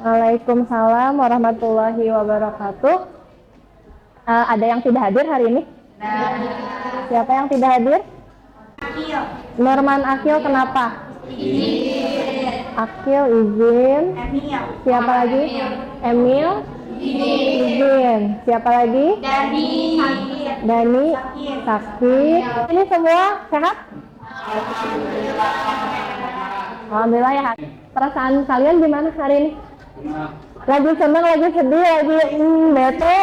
Waalaikumsalam warahmatullahi wabarakatuh. Ada yang tidak hadir hari ini? Siapa yang tidak hadir? Akil. Norman Akil, kenapa? Akil izin. Emil. Siapa lagi? Emil izin. Siapa lagi? Dani. Dani sakit. Ini semua sehat? Alhamdulillah ya. Perasaan kalian gimana hari ini? Lagi senang, lagi sedih, lagi bete,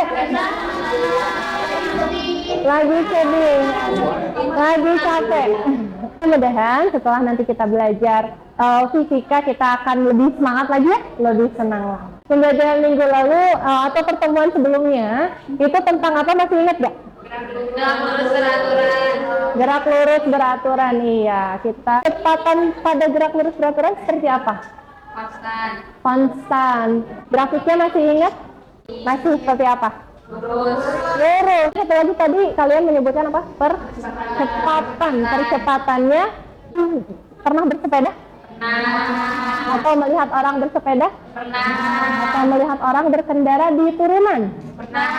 lagi sedih, lagi capek. Mudah-mudahan setelah nanti kita belajar fisika, kita akan lebih semangat lagi ya, lebih senang. Pembelajaran minggu lalu atau pertemuan sebelumnya itu tentang apa, masih ingat gak? Gerak lurus beraturan. Iya, kita kecepatan pada gerak lurus beraturan seperti apa? Konstan. Grafiknya masih ingat? Masih seperti apa? Lurus. Satu lagi tadi kalian menyebutkan apa? Percepatan. Percepatannya pernah bersepeda? Pernah. Atau melihat orang bersepeda? Pernah. Atau melihat orang berkendara di turunan? Pernah.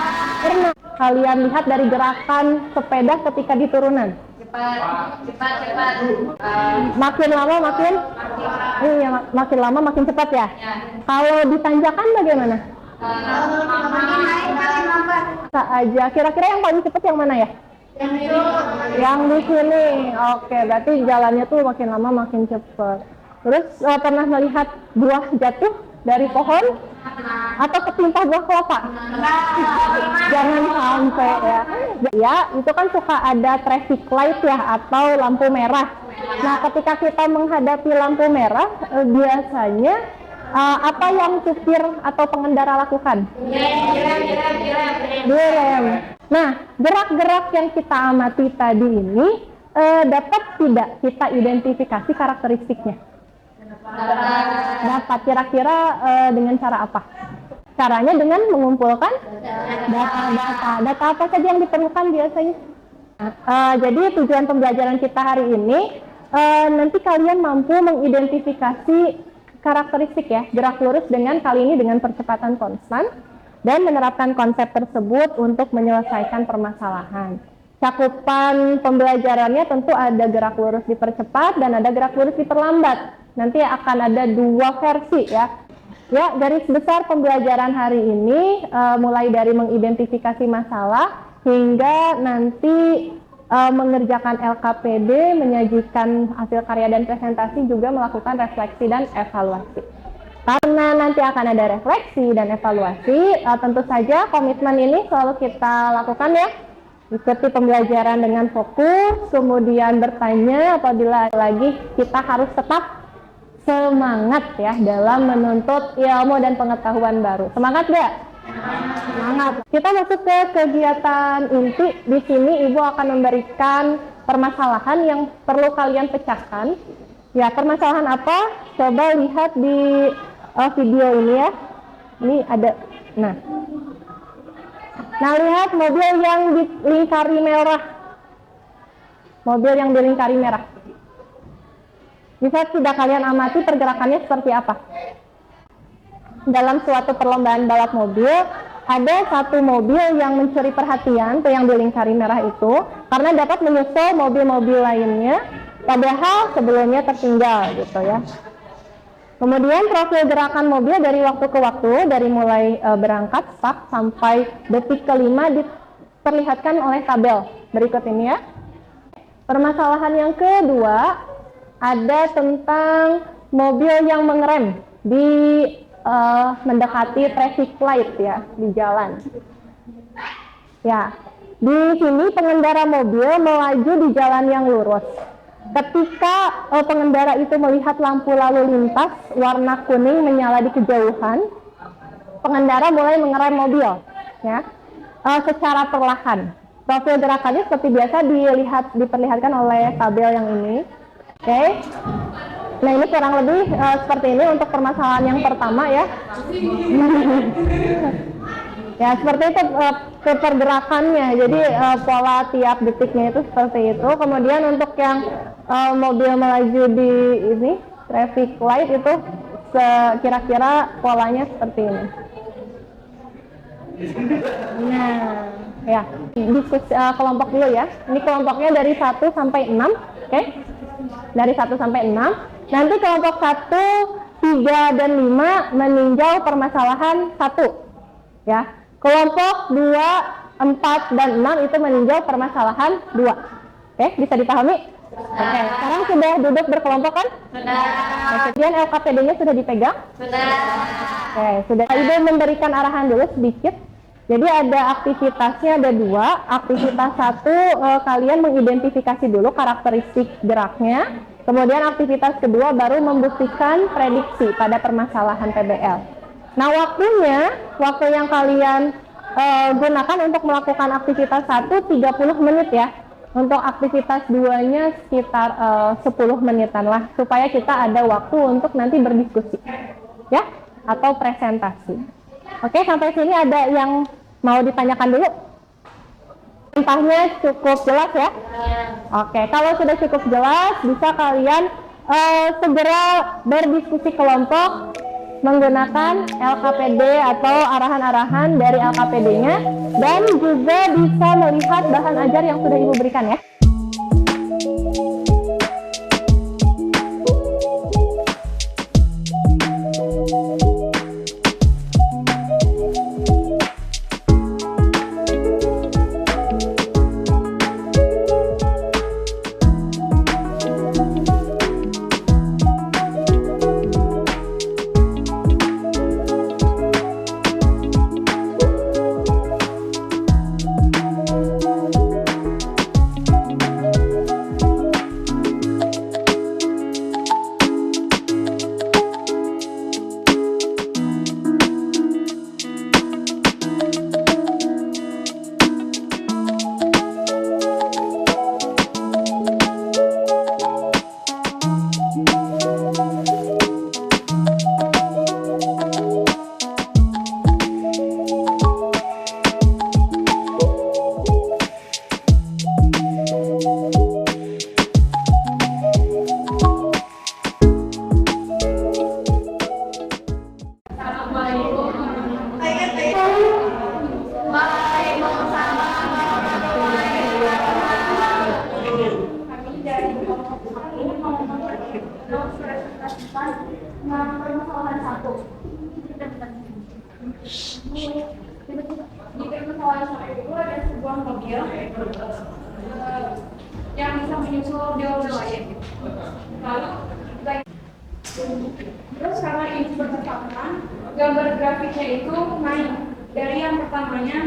Pernah. Kalian lihat dari gerakan sepeda ketika di turunan? Cepat. Makin lama makin cepat ya. Kalau ditanjakan bagaimana? Bisa aja. Kira-kira yang paling cepat yang mana ya? Yang di sini. Oke, berarti jalannya tuh makin lama makin cepat. Terus pernah melihat buah jatuh dari pohon atau ketimpa buah kelapa? Jangan sampai ya. Ya, itu kan suka ada traffic light ya, atau lampu merah. Nah, ketika kita menghadapi lampu merah, biasanya apa yang supir atau pengendara lakukan? Direm. Nah, gerak-gerak yang kita amati tadi ini dapat tidak kita identifikasi karakteristiknya? Dapat. Kira-kira dengan cara apa? Caranya dengan mengumpulkan data. Data apa saja yang diperlukan biasanya? Jadi tujuan pembelajaran kita hari ini nanti kalian mampu mengidentifikasi karakteristik ya gerak lurus dengan kali ini dengan percepatan konstan dan menerapkan konsep tersebut untuk menyelesaikan permasalahan. Cakupan pembelajarannya tentu ada gerak lurus dipercepat dan ada gerak lurus diperlambat. Nanti akan ada dua versi ya. Ya, garis besar pembelajaran hari ini mulai dari mengidentifikasi masalah hingga nanti mengerjakan LKPD, menyajikan hasil karya dan presentasi, juga melakukan refleksi dan evaluasi. Karena nanti akan ada refleksi dan evaluasi, tentu saja komitmen ini selalu kita lakukan ya. Ikuti pembelajaran dengan fokus, kemudian bertanya apabila lagi kita harus tetap semangat ya dalam menuntut ilmu dan pengetahuan baru. Semangat gak? Semangat. Kita masuk ke kegiatan inti. Di sini Ibu akan memberikan permasalahan yang perlu kalian pecahkan. Ya, permasalahan apa? Coba lihat di video ini ya. Ini ada. Nah, lihat mobil yang dilingkari merah. Mobil yang dilingkari merah. Bisa tidak kalian amati pergerakannya seperti apa? Dalam suatu perlombaan balap mobil, ada satu mobil yang mencuri perhatian, tuh yang dilingkari merah itu, karena dapat menyusul mobil-mobil lainnya, padahal sebelumnya tertinggal gitu ya. Kemudian profil gerakan mobil dari waktu ke waktu, dari mulai berangkat start sampai detik kelima diperlihatkan oleh tabel berikut ini ya. Permasalahan yang kedua ada tentang mobil yang mengerem di mendekati traffic light ya di jalan. Ya, di sini pengendara mobil melaju di jalan yang lurus. Ketika pengendara itu melihat lampu lalu lintas warna kuning menyala di kejauhan, pengendara mulai mengerem mobil ya secara perlahan. Profil gerakannya seperti biasa diperlihatkan oleh tabel yang ini. Oke. Nah, ini kurang lebih seperti ini untuk permasalahan yang pertama ya. Ya, seperti itu pergerakannya. Jadi pola tiap detiknya itu seperti itu. Kemudian untuk yang mobil melaju di ini traffic light itu kira-kira polanya seperti ini. Nah, ya, diskusi kelompok dulu ya. Ini kelompoknya dari 1 sampai 6, oke? Dari 1 sampai 6. Nanti kelompok 1, 3, dan 5 meninjau permasalahan 1. Ya. Kelompok 2, 4, dan 6 itu meninjau permasalahan 2. Oke, bisa dipahami? Oke, sekarang sudah duduk berkelompok kan? Sudah. Kemudian LKPD-nya sudah dipegang? Sudah. Oke, sudah. Ibu memberikan arahan dulu sedikit. Jadi ada aktivitasnya ada 2. Aktivitas 1, kalian mengidentifikasi dulu karakteristik geraknya. Kemudian aktivitas kedua baru membuktikan prediksi pada permasalahan PBL. Nah, waktu yang kalian gunakan untuk melakukan aktivitas 1 30 menit ya. Untuk aktivitas 2-nya sekitar 10 menitan lah, supaya kita ada waktu untuk nanti berdiskusi ya, atau presentasi. Oke, sampai sini ada yang mau ditanyakan dulu? Entahnya cukup jelas ya? Oke, kalau sudah cukup jelas, bisa kalian segera berdiskusi kelompok menggunakan LKPD atau arahan-arahan dari LKPD-nya, dan juga bisa melihat bahan ajar yang sudah Ibu berikan ya. Permasalahan 1. Di permasalahan 1 itu ada sebuah mobil yang bisa menyusul mobil lain. Lalu terus karena ini bertepatan, gambar grafiknya itu naik dari yang pertamanya,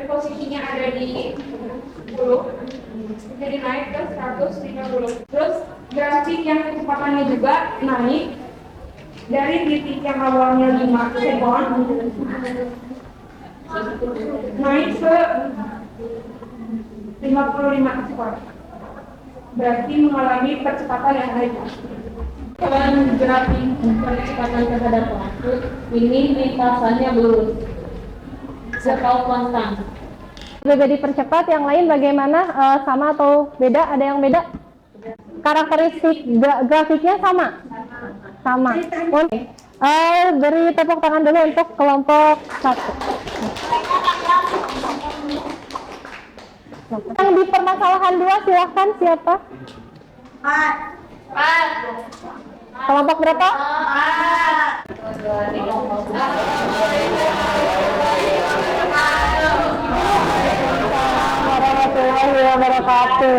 posisinya ada di 10, jadi naik ke 150. Terus grafik yang kecepatannya juga naik dari titik yang awalnya 5 sekon naik ke 55 sekon. Berarti mengalami percepatan yang naik. Kalau grafik percepatan terhadap waktu ini lintasannya lurus atau konstan. Juga dipercepat, yang lain bagaimana? Sama atau beda? Ada yang beda? Karakteristik grafiknya sama? Sama. Oke. Beri tepuk tangan dulu untuk kelompok 1. Yang di permasalahan 2 silahkan, siapa? Kelompok berapa? Warahmatullahi wabarakatuh.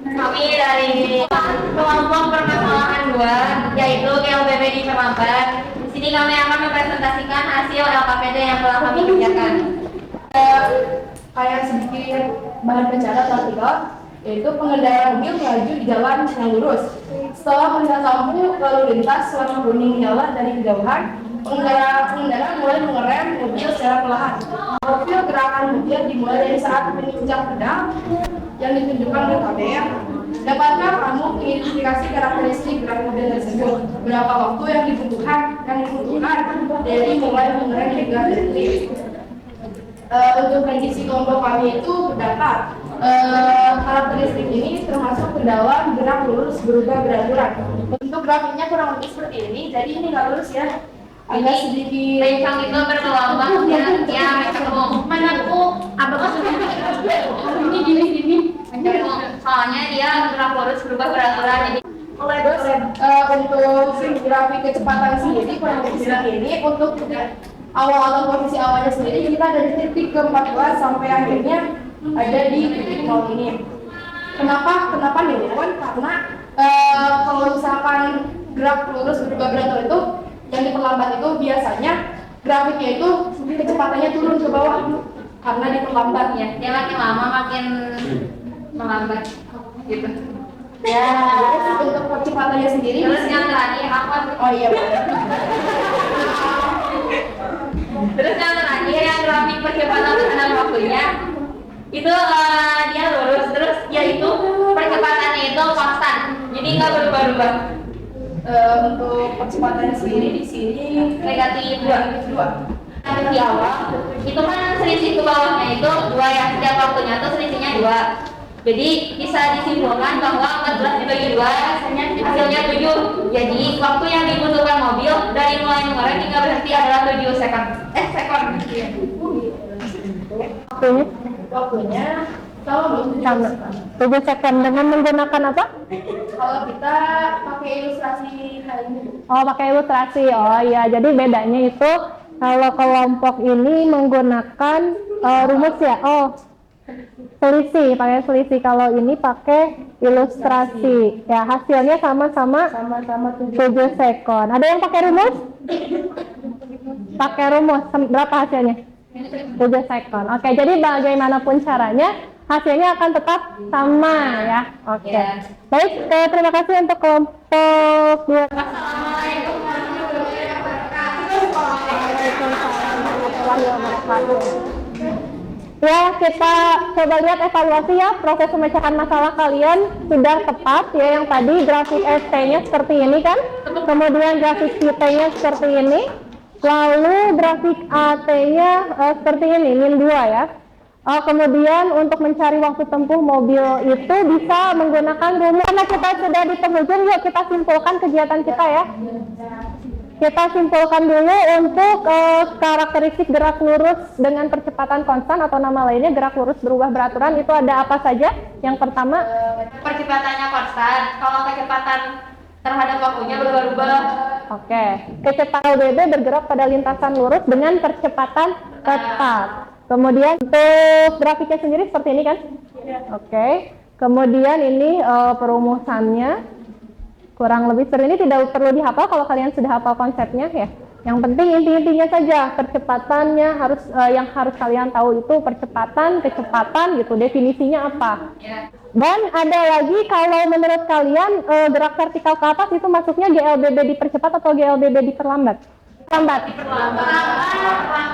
Kami dari kelompok permasalahan 2, yaitu GLBB di Perlambat. Di sini kami akan mempresentasikan hasil LKPD yang telah kami kerjakan. Kayak sedikit bahan bicara praktikal, yaitu pengendara mobil melaju di jalan yang lurus. Setelah melihat lampu lalu lintas warna kuning menyala dari kejauhan, pengendara mulai mengerem mobil secara perlahan. Profil gerakan mobil dimulai dari saat menginjak pedal yang ditunjukkan oleh kamera. Dapatkah kamu mengidentifikasi karakteristik gerak mobil tersebut? Berapa waktu yang dibutuhkan dari mulai mengerem hingga berhenti? Untuk prediksi kelompok kami itu berdapat karakteristik ini termasuk kendala gerak lurus berubah beraturan. Untuk grafiknya kurang lebih seperti ini. Jadi ini nggak lurus ya. Agak sedikit. Lencang itu bergelombang dia ketemu. Mana aku apa ini gini. Soalnya dia gerak lurus berubah berat-berat jadi Terus untuk grafik kecepatan sendiri kurang lebih seperti ini. Untuk awal atau posisi awalnya sendiri kita dari titik ke-14 sampai akhirnya ada di titik 0 ini. Kenapa nilaiwan? Karena kalau misalkan gerak lurus berubah berat itu yang diperlambat itu biasanya grafiknya itu kecepatannya turun ke bawah karena diperlambat ya. dia makin lama makin melambat gitu. Ya, untuk kecepatannya sendiri. Terus yang terakhir apa? Oh iya. Terus yang terakhir yang grafik percepatan terhadap waktunya itu dia lurus terus yaitu percepatannya itu konstan jadi nggak berubah-ubah. Untuk percepatan sendiri di sini Negatif 2. -2. Di awal itu kan selisih ke bawahnya itu 2 ya, setiap waktunya tuh selisihnya 2. Jadi bisa disimpulkan bahwa 14 dibagi 2 hasilnya 7. Jadi waktu yang dibutuhkan mobil dari mulai mengerem hingga berhenti adalah 7 sekon. Sekon. Waktunya sama 7 sekon dengan menggunakan apa? kalau kita pakai ilustrasi hal ini. Oh, pakai ilustrasi. Oh iya, jadi bedanya itu kalau kelompok ini menggunakan rumus ya. Oh, selisih, pakai selisih. Kalau ini pakai ilustrasi. Ya, hasilnya sama-sama 7 sekon. Ada yang pakai rumus? Pakai rumus. Berapa hasilnya? 7 sekon. Oke, jadi bagaimanapun caranya, hasilnya akan tetap sama ya. Oke. Baik, terima kasih untuk kelompok 2. Ya, kita coba lihat evaluasi ya, proses pemecahan masalah kalian sudah tepat ya, yang tadi grafik ST-nya seperti ini kan, kemudian grafik QT-nya seperti ini, lalu grafik AT-nya seperti ini, min 2 ya. Kemudian untuk mencari waktu tempuh mobil itu bisa menggunakan rumus. Karena kita sudah di penghujung, yuk kita simpulkan kegiatan kita ya. Kita simpulkan dulu untuk karakteristik gerak lurus dengan percepatan konstan atau nama lainnya gerak lurus berubah beraturan itu ada apa saja? Yang pertama, percepatannya konstan. Kalau kecepatan terhadap waktunya berubah-ubah. Oke, kecepatan LBB bergerak pada lintasan lurus dengan percepatan tetap. Kemudian untuk grafiknya sendiri seperti ini kan? Oke. Kemudian ini perumusannya. Kurang lebih seperti ini, tidak perlu dihafal kalau kalian sudah hafal konsepnya ya. Yang penting inti-intinya saja, percepatannya harus yang harus kalian tahu itu kecepatan gitu, definisinya apa. Dan ada lagi kalau menurut kalian gerak vertikal ke atas itu masuknya GLBB dipercepat atau GLBB diperlambat? Lambat.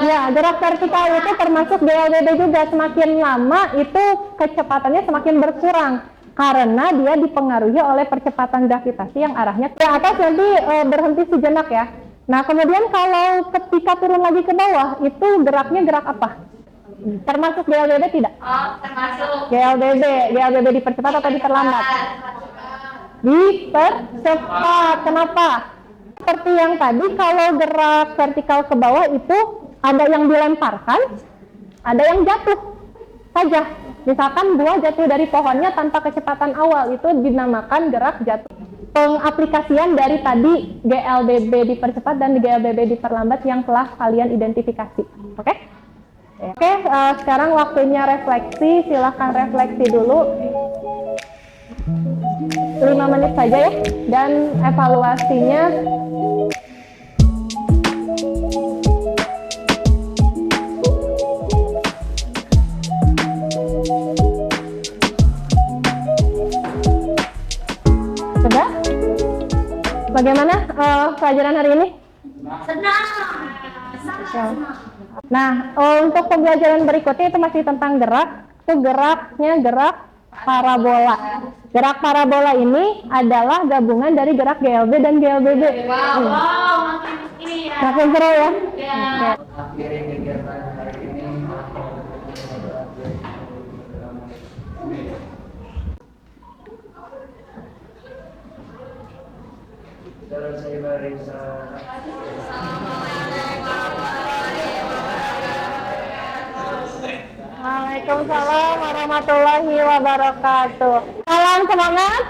Ya, gerak vertikal itu termasuk GLBB juga, semakin lama itu kecepatannya semakin berkurang. Karena dia dipengaruhi oleh percepatan gravitasi yang arahnya ke atas nanti berhenti sejenak ya. Nah kemudian kalau ketika turun lagi ke bawah itu geraknya gerak apa? Termasuk GLBB tidak? Oh, termasuk. GLBB dipercepat atau diperlambat? Dipercepat. Kenapa? Seperti yang tadi kalau gerak vertikal ke bawah itu ada yang dilemparkan, ada yang jatuh saja. Misalkan buah jatuh dari pohonnya tanpa kecepatan awal, itu dinamakan gerak jatuh. Pengaplikasian dari tadi GLBB dipercepat dan GLBB diperlambat yang telah kalian identifikasi. Oke? Oke, sekarang waktunya refleksi. Silahkan refleksi dulu. 5 menit saja ya. Dan evaluasinya sudah? Bagaimana pelajaran hari ini? Senang. Nah, untuk pembelajaran berikutnya itu masih tentang gerak. Itu geraknya gerak parabola. Gerak parabola ini adalah gabungan dari gerak GLB dan GLBB. Wow, makin ini ya. Makin seru ya? Ya. Akhiri kegiatan hari ini. Selesai barisan. Waalaikumsalam warahmatullahi wabarakatuh. Salam semangat.